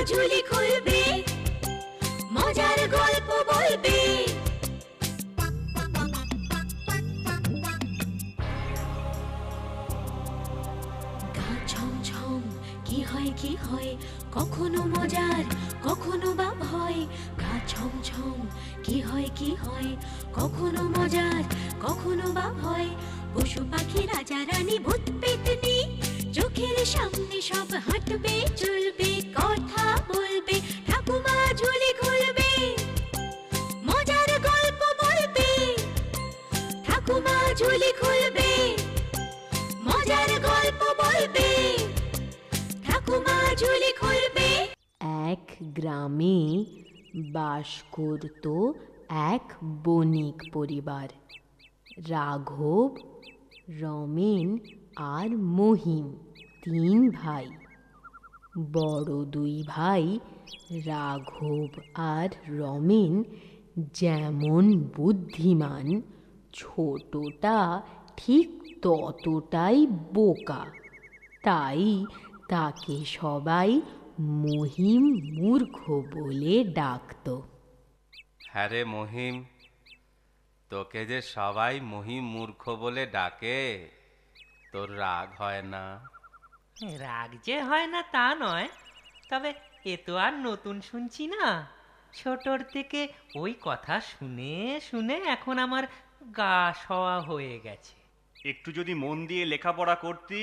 ঝুলি খুলবে, মজার গল্প বলবে। গা ছমছম কি হয় কি হয়, কখনো মজার কখনো বা ভয়। গা ছমছম কি হয় কি হয়, কখনো মজার কখনো বা ভয়। পশু পাখি রাজা রানী ভূত পেতনি চোখের সামনে সব হাঁটবে চলবে, কথা বলবে, ঠাকুমা ঝুলি খুলবে, মজার গল্প বলবে। ঠাকুমা ঝুলি খুলবে, মজার গল্প বলবে। ঠাকুমা ঝুলি খুলবে। এক গ্রামে বাস করত এক বণিক পরিবার। রাঘব, রমেন আর মহিম, 3 ভাই। বড় 2 ভাই রাঘব আর রমেন যেমন বুদ্ধিমান, ছোটটা ঠিক ততটাই বোকা। তাই তাকে সবাই মহিম মূর্খ বলে ডাকত। হ্যাঁ রে মহিম, তোকে যে সবাই মহিম মূর্খ বলে ডাকে, তোর রাগ হয় না? রাগ যে হয় না তা নয়, তবে এ তো আর নতুন শুনছি না। ছোটর থেকে ওই কথা শুনে শুনে এখন আমার গা সওয়া হয়ে গেছে। একটু যদি মন দিয়ে লেখাপড়া করতি,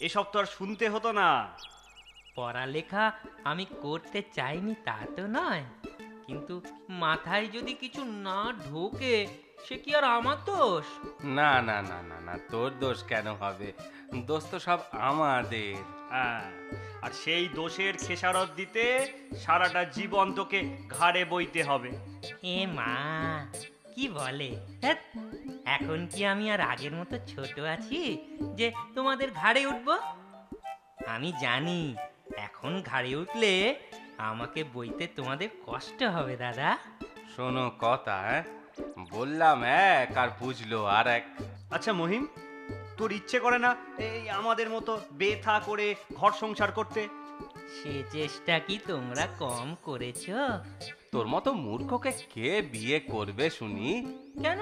এসব তো আর শুনতে হতো না। পড়ালেখা আমি করতে চাইনি তা তো নয়, কিন্তু মাথায় যদি কিছু না ঢোকে সে কি আর আমার দোষ? না না না না না, তোর দোষ কেন হবে? দোষ তো সব আমাদের। হ্যাঁ, আর সেই দোষের খেসারত দিতে সারাটা জীবন তোকে ঘাড়ে বইতে হবে। এ মা, কি বলে? ধ্যাৎ, এখন কি আমি আর আগের মতো ছোট আছি যে তোমাদের ঘাড়ে উঠব? আমি জানি এখন ঘাড়ে উঠলে আমাকে বইতে তোমাদের কষ্ট হবে দাদা। শোনো কথা, বললাম এক আর বুঝলো আর এক। আচ্ছা মহিম, তোর ইচ্ছে করে না এই আমাদের মতো বেথা করে ঘর সংসার করতে? সে চেষ্টা কি তোমরা কম করেছো? তোর মতো মূর্খকে কে বিয়ে করবে শুনি? কেন,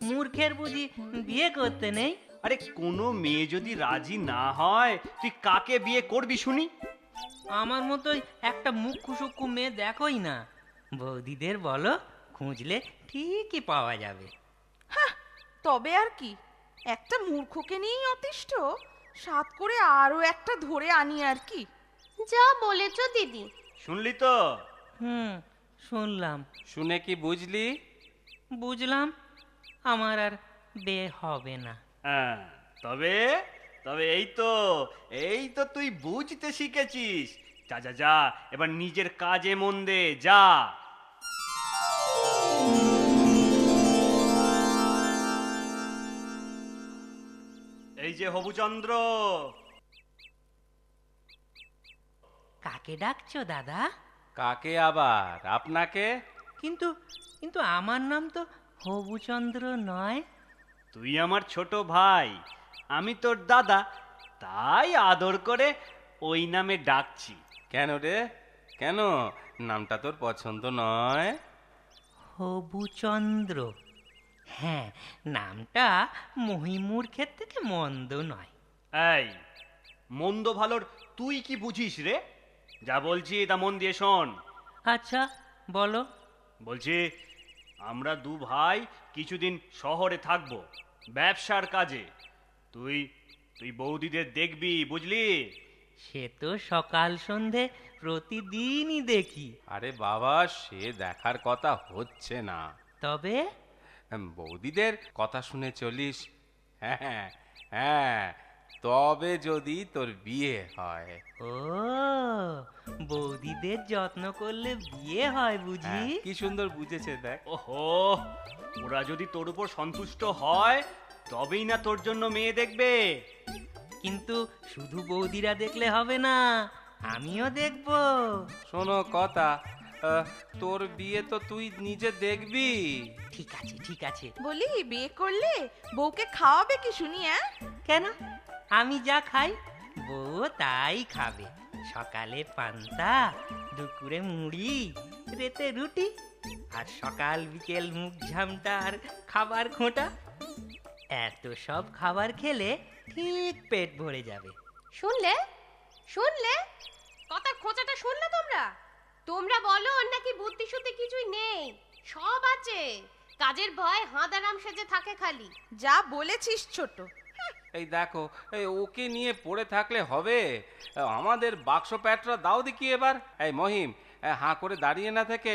মূর্খের বুঝি বিয়ে করতে নেই? আরে কোনো মেয়ে যদি রাজি না হয়, তুই কাকে বিয়ে করবি শুনি? আমার মতোই একটা মুখ্য সূক্ষ্ম মেয়ে দেখোই না। বৌদিদের বলো, খুঁজলে ঠিকই পাওয়া যাবে। হ্যাঁ, তবে আর কি, একটা মূর্খকে নিয়েই অতিষ্ঠ, সাত করে আরো একটা ধরে আনি আর কি। যা বলেছ দিদি। শুনলি তো? শুনলাম। শুনে কি বুঝলি? বুঝলাম আমার আর বিয়ে হবে না। হ্যাঁ, তবে তবে এই তো তুই বুঝতে শিখেছিস। যা যা যা, এবার নিজের কাজে মন দে, যা। এই যে হবুচন্দ্র। কাকে ডাকছো দাদা? কাকে আবার? আপনাকে। কিন্তু কিন্তু আমার নাম তো হবুচন্দ্র নয়। তুই আমার ছোট ভাই, আমি তোর দাদা, তাই আদর করে ওই নামে ডাকছি। কেন রে, কেন? নামটা তোর পছন্দ নয়? হবুচন্দ্র, হ্যাঁ, নামটা মহিমূর্খের থেকে মন্দ নয়। এই, মন্দ ভালোর তুই কি বুঝিস রে? যা বলছি তা মন দিয়ে শোন। আচ্ছা বলো। বলছি, আমরা 2 ভাই কিছুদিন শহরে থাকবো ব্যবসার কাজে। তুই তুই বৌদিদের দেখবি, বুঝলি? সে তো সকাল সন্ধে প্রতিদিনই দেখি। আরে বাবা, সে দেখার কথা হচ্ছে না। তবে বৌদিদের কথা শুনে চলিস। হ্যাঁ হ্যাঁ, তবে যদি তোর বিয়ে হয়। ও, বৌদিদের যত্ন করলে বিয়ে হয় বুঝি? কি সুন্দর বুঝেছে দেখ। ওহো, ওরা যদি তোর উপর সন্তুষ্ট হয় তবেই না তোর জন্য মেয়ে দেখবে। কিন্তু শুধু বৌদিরা দেখলে হবে না, আমিও দেখব। শোনো কথা, তোর বিয়ে তো তুই নিজে দেখবি। ঠিক আছে ঠিক আছে। বলি, বিয়ে করলে বউকে খাওয়াবে কি শুনি? কেন, আমি যা খাই বউ তাই খাবে। সকালে পান্তা, দুপুরে মুড়ি, রাতে রুটি, আর সকাল বিকেল মুখ ঝামটা আর খাবার খোঁটা। এত সব খাবার খেলে ঠিক পেট ভরে যাবে। শুনলে শুনলে কথা খোঁচাটা শুনলে তোমরা? তোমরা বলো ওর নাকি বুদ্ধি শুদ্ধি কিছুই নেই, সব আছে। কাজের ভয় হাঁদারাম সেজে থাকে খালি। যা বলেছিস ছোট। এই দেখো, এই ওকে নিয়ে পড়ে থাকলে হবে? আমাদের বাক্স প্যাটরা দাও দেখি এবার। এই মহিম, হাঁ করে দাঁড়িয়ে না থেকে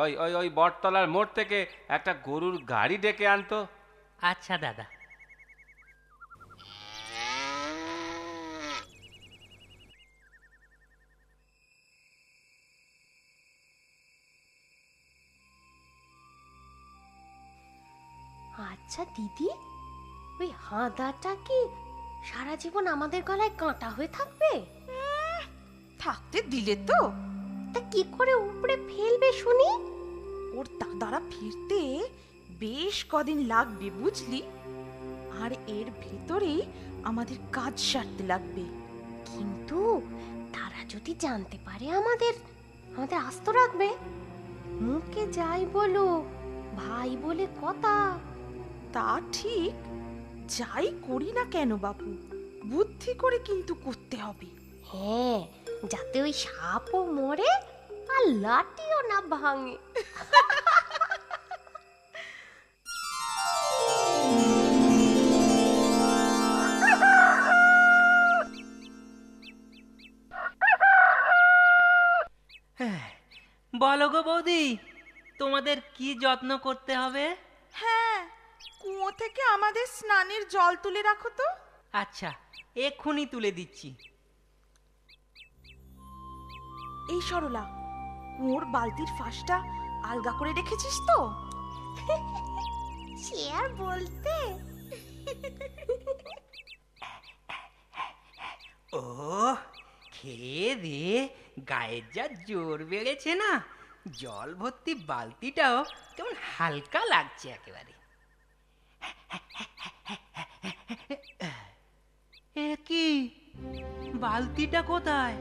ওই ওই ওই বটতলার মোড় থেকে একটা গরুর গাড়ি ডেকে আনতো। আচ্ছা দাদা। আচ্ছা দিদি, ওই হাঁদাটা কি সারা জীবন আমাদের গলায় কাঁটা হয়ে থাকবে? থাকতে দিলে তো। তা কি করে উপরে ফেলবে শুনি? ওর দাদারা ফিরতে বেশ কদিন লাগবে বুঝলি, আর এর ভেতরে আমাদের কাজ সারতে লাগবে। কিন্তু তারা যদি জানতে পারে আমাদের আস্ত রাখবে। মুখে যাই বলো, ভাই বলে কথা। তা ঠিক, যাই করি না কেন বাবু, বুদ্ধি করে কিন্তু করতে হবে। হ্যাঁ, যাতে ওই সাপও মরে আর লাঠিও না ভাঙে। বলো গো বৌদি, তোমাদের কি যত্ন করতে হবে? হ্যাঁ, কুয়ো থেকে আমাদের স্নানের জল তুলে রাখো তো। আচ্ছা, এক্ষুনি তুলে দিচ্ছি। এই সরলা, কুয়োর বালতির ফাঁসটা আলগা করে রেখেছিস তো? সে আর বলতে। ও, খেয়ে দে গায়ের যা জোর বেড়েছে না, জল ভর্তি বালতিটাও কেমন হালকা লাগছে একেবারে। এ কি, বালতিটা কোথায়?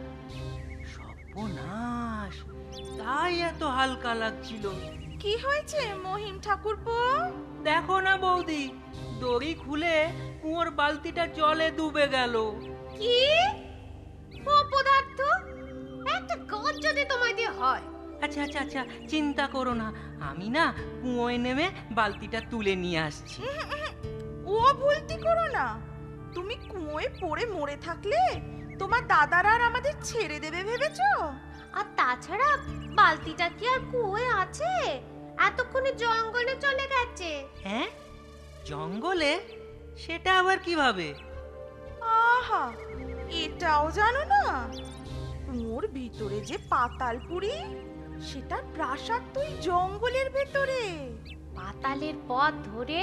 সর্বনাশ, তাই এত হালকা লাগছিল। কি হয়েছে মহিম ঠাকুরপো? দেখো না বৌদি, দড়ি খুলে কুয়োর বালতিটা জলে ডুবে গেল। কি অপদার্থ! একটা কাজ যদি তোমায় দিয়ে হয়। আচ্ছা আচ্ছা আচ্ছা, চিন্তা করো না, আমি না কুয়োয় নেমে বালতিটা তুলে নিয়ে আসছি। ও ভুলতি করো না। তুমি কুয়োয় পড়ে মরে থাকলে তোমার দাদারা আর আমাদের ছেড়ে দেবে ভেবেছো? আর তাছাড়া বালতিটা কি আর কুয়োয় আছে? এতক্ষণে জঙ্গলে চলে গেছে। হ্যাঁ, জঙ্গলে? সেটা আবার কিভাবে? আহা, এটাও জানো না? কুয়োর ভিতরে যে পাতালপুরি, সেটা প্রাসাদ তুই জঙ্গলের ভেতরে। পাতালের পথ ধরে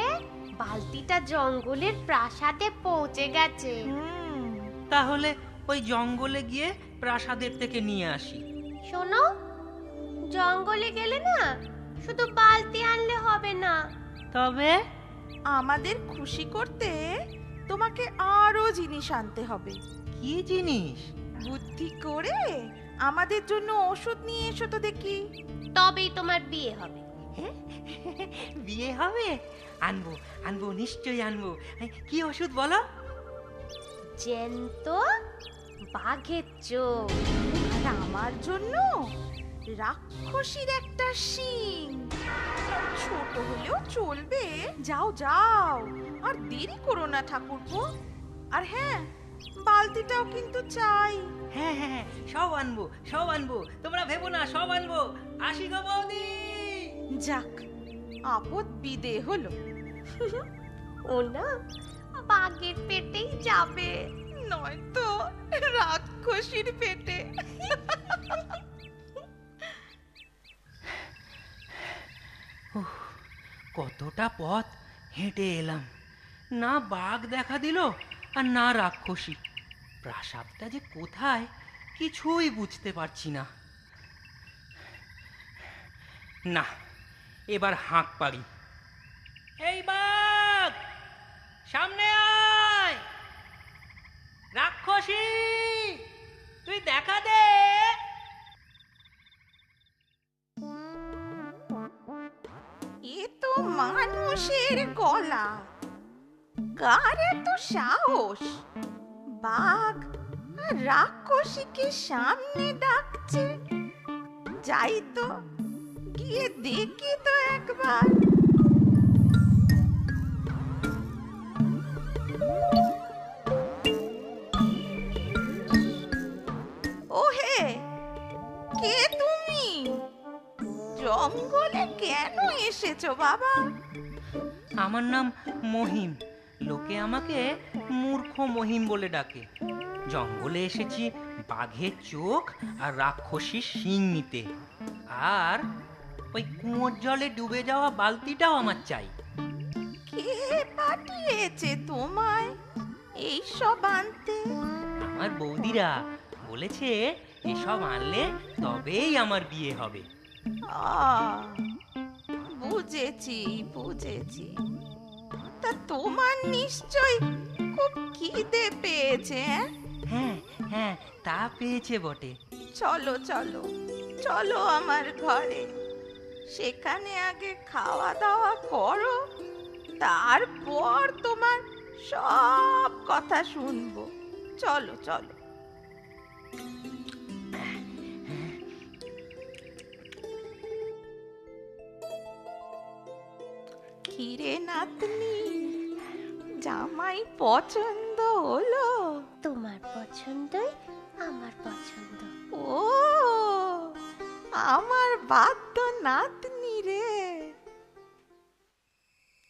বালতিটা জঙ্গলের প্রাসাদে পৌঁছে গেছে। তাহলে ওই জঙ্গলে গিয়ে প্রাসাদের থেকে নিয়ে আসি। শোনো, জঙ্গলে গেলে না শুধু বালতি আনলে হবে না। তবে আমাদের খুশি করতে তোমাকে আরো জিনিস আনতে হবে। কি জিনিস? বুদ্ধি করে আমাদের জন্য ওষুধ নিয়ে এসো তো দেখি। তবেই তোমার বিয়ে হবে। বিয়ে হবে? আনবো আনবো, নিশ্চয়ই আনবো। কি ওষুধ বলো? জ্যান্ত বাঘের চোখ। আর আমার জন্য রাক্ষসীর একটা শিং। ছোট হলেও চলবে। যাও যাও, আর দেরি করো না ঠাকুরপো। আর হ্যাঁ, বালতিটাও কিন্তু চাই। হ্যাঁ হ্যাঁ হ্যাঁ, সব আনবো সব আনবো, তোমরা ভেবো না, সব আনবো। আসি গো বৌদি। যাক, আপদ বিদে হলো। ও না বাঘের পেটেই যাবে, নয়তো রাক্ষসীর পেটে। কতটা পথ হেঁটে এলাম, না বাঘ দেখা দিল আর না রাক্ষসী। প্রাসাদটা যে কোথায় কিছুই বুঝতে পারছি না। না, এবার হাঁক পারি। এই বাঘ, সামনে আয়! রাক্ষসী, তুই দেখা বাঘের গলা। কার এত সাহস? বাঘ আর রাক্ষসীকে সামনে ডাকছে। যাই তো, গিয়ে দেখি তো একবার। ওহে, কে তুমি? জঙ্গলে কেন এসেছো বাবা? আমার নাম মহিম, লোকে আমাকে মূর্খ মহিম বলে ডাকে। জঙ্গলে এসেছি বাঘের চোখ আর রাক্ষসীর শিং নিতে, আর ওই কুয়োর জলে ডুবে যাওয়া বালতিটাও আমার চাই। কে পাঠিয়েছে তোমায় এইসব আনতে? আমার বৌদিরা বলেছে এসব আনলে তবেই আমার বিয়ে হবে। বুঝেছি বুঝেছি। তা তোমার নিশ্চয় খুব খিদে পেয়েছে। হ্যাঁ হ্যাঁ, তা পেয়েছে বটে। চলো চলো চলো আমার ঘরে, সেখানে আগে খাওয়া দাওয়া করো, তারপর তোমার সব কথা শুনবো। চলো চলো। কিরে নাতনি, জামাই পছন্দ হলো? তোমার পছন্দই আমার পছন্দ। ও, আমার বাদ্য নাতনি রে।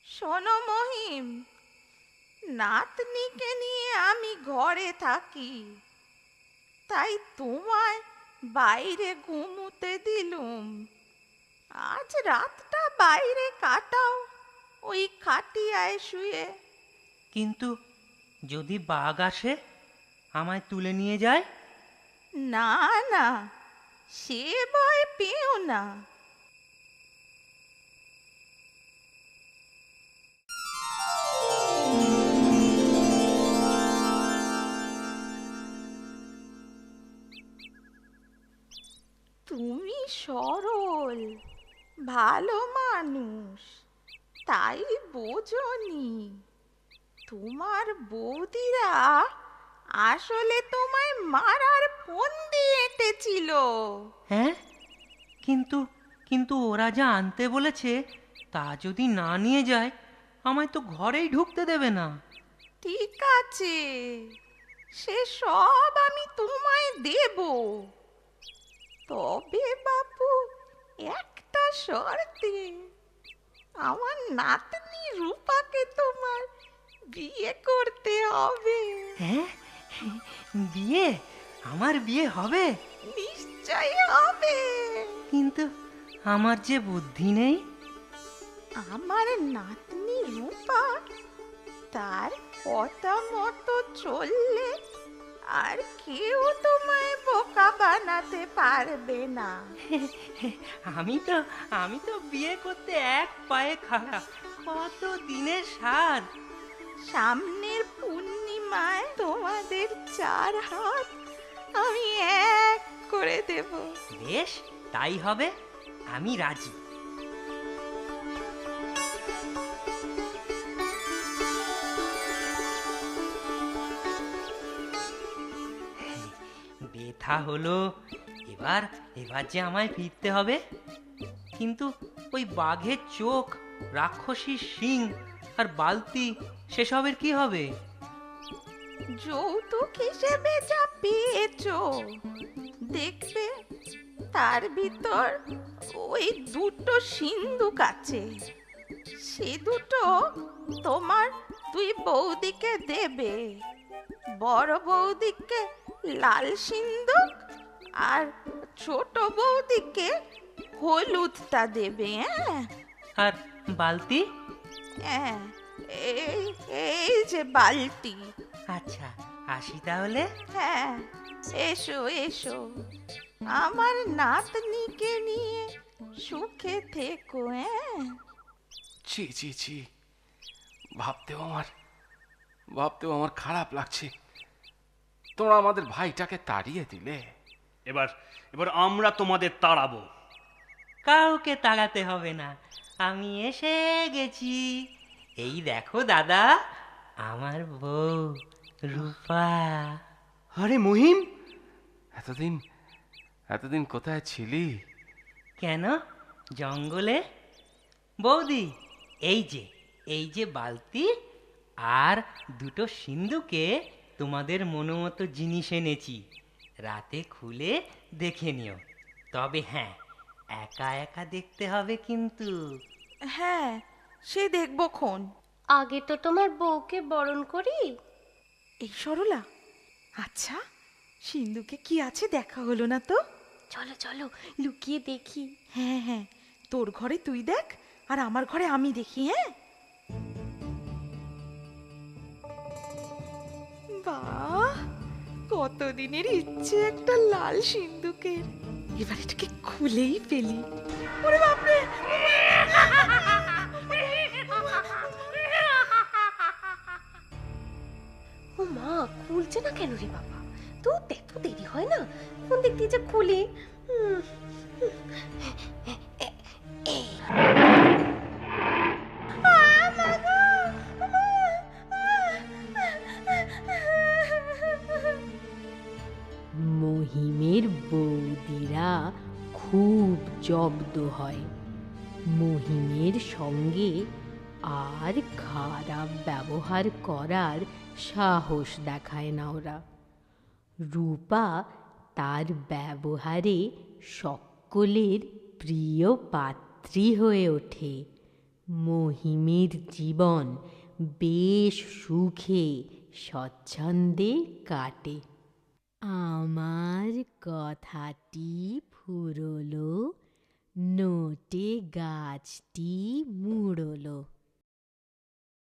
শোনো মহিম, নাতনিকে নিয়ে আমি ঘরে থাকি, তাই তোমায় বাইরে ঘুমুতে দিলুম। আজ রাতটা বাইরে কাটাও, ওই খাটিয়ায় শুয়ে। কিন্তু যদি বাঘ আসে আমায় তুলে নিয়ে যায়? না না, সে ভয় পেও না। তুমি সরল ভালো মানুষ, তাই বোঝনি। তোমার বৌদিরা আসলে তোমায় মারার ফোন দিয়ে এঁটেছিল। হ্যাঁ, কিন্তু কিন্তু ওরা যা আনতে বলেছে তা যদি না নিয়ে যায় আমায় তো ঘরেই ঢুকতে দেবে না। ঠিক আছে, সে সব আমি তোমায় দেব। তবে বাপু, একটা শর্তে, আমার নাতনি রূপাকে তোমার বিয়ে করতে হবে। হ্যাঁ, বিয়ে? আমার বিয়ে হবে? নিশ্চয় হবে। কিন্তু আমার যে বুদ্ধি নেই। আমার নাতনি রূপা তার কথা মতো চললে আর কেউ তোমায় বোকা বানাতে পারবে না। আমি তো বিয়ে করতে এক পায়ে খাড়া। কত দিনের সাধ। সামনের পূর্ণিমায় তোমাদের 4 হাত আমি এক করে দেব। বেশ, তাই হবে, আমি রাজি। বেথা হলো। এবার এবার যে আমায় ফিরতে হবে। কিন্তু ওই বাঘের চোখ, রাক্ষসীর শিং আর বালতি, সেসবের কি হবে? যৌতুক হিসেবে যা পেয়েছো দেখবে, তার ভিতর ওই 2টো সিন্দুক আছে। সে 2টো তোমার 2 বৌদিকে দেবে। বড় বৌদিকে লাল সিন্দুক আর ছোট বৌদিকে হলুদটা দেবে। আর বালতি? হ্যাঁ, এই এই যে বালতি। আচ্ছা, আসি তাহলে। হ্যাঁ, এসো এসো, আমার নাতনিকে নিয়ে সুখে থেকো। ছি ছি ছি, ভাবতেও আমার খারাপ লাগছে। তোমরা আমাদের ভাইটাকে তাড়িয়ে দিলে। এবার আমরা তোমাদের তাড়াবো। কাউকে তাড়াতে হবে না, আমি এসে গেছি। এই দেখো দাদা, আমার বউ রূপা। আরে মহিম, এতদিন এতদিন কোথায় ছিলি? কেন জঙ্গলে? বৌদি, এই যে বালতি আর দুটো সিন্ধুকে তোমাদের মনোমতো জিনিস এনেছি। রাতে খুলে দেখে নিও। তবে হ্যাঁ, একা একা দেখতে হবে কিন্তু। হ্যাঁ, সে দেখবো খন। আগে তো তোমার বউকে বরণ করি। এই সরলা, আচ্ছা সিন্ধুকে কি আছে দেখা হলো না তো? চলো চলো লুকিয়ে দেখি। হ্যাঁ হ্যাঁ, তোর ঘরে তুই দেখ আর আমার ঘরে আমি দেখি। হ্যাঁ, বাহ, কতদিনের ইচ্ছে একটা লাল সিন্ধুকের। এবার এটাকে খুলেই ফেলি। ওরে বাপরে! ও মা, খুলছে না কেন রে বাবা? তো এত দেরি হয় না? কোন দিক দিয়ে যে খুলি? মহিমের বৌদিরা খুব জব্দ হয়। মহিমের সঙ্গে আর খারাপ ব্যবহার করার সাহস দেখায় না ওরা। রূপা তার ব্যবহারে সকলের প্রিয় পাত্রী হয়ে ওঠে। মহিমের জীবন বেশ সুখে স্বচ্ছন্দে কাটে। আমার কথাটি ফুরলো, নোটে গাছটি মুড়লো।